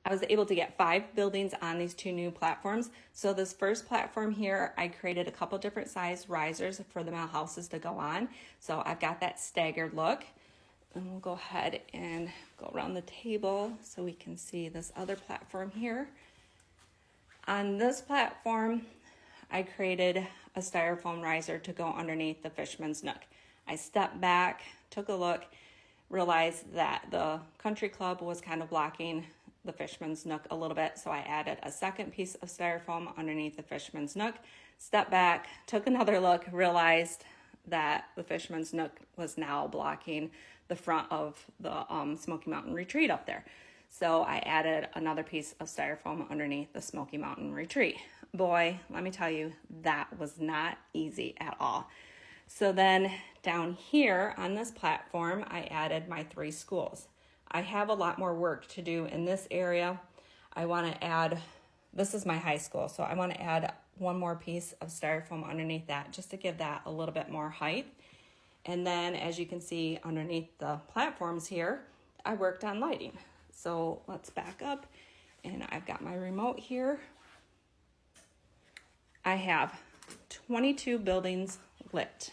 I was able to get 5 buildings on these 2 new platforms. So this first platform here, I created a couple different size risers for the male houses to go on. So I've got that staggered look. And we'll go ahead and go around the table so we can see this other platform here. On this platform, I created a styrofoam riser to go underneath the Fisherman's Nook. I stepped back, took a look, realized that the country club was kind of blocking the Fisherman's Nook a little bit, so I added a second piece of styrofoam underneath the Fisherman's Nook, stepped back, took another look, realized that the Fisherman's Nook was now blocking the front of the Smoky Mountain Retreat up there. So I added another piece of styrofoam underneath the Smoky Mountain Retreat. Boy, let me tell you, that was not easy at all. So then down here on this platform, I added my 3 schools. I have a lot more work to do in this area. I want to add, this is my high school, so I want to add one more piece of styrofoam underneath that just to give that a little bit more height. And then as you can see underneath the platforms here, I worked on lighting. So let's back up, and I've got my remote here. I have 22 buildings lit.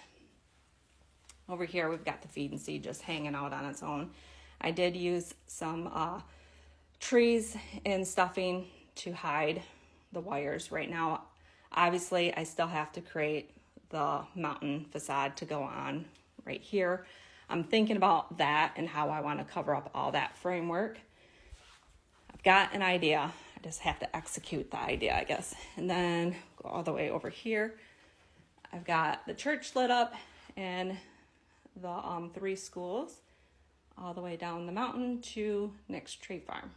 Over here, we've got the feed and seed just hanging out on its own. I did use some trees and stuffing to hide the wires right now. Obviously, I still have to create the mountain facade to go on right here. I'm thinking about that and how I want to cover up all that framework. I've got an idea. I just have to execute the idea, I guess. And then go all the way over here. I've got the church lit up and the 3 schools all the way down the mountain to Nick's Tree Farm.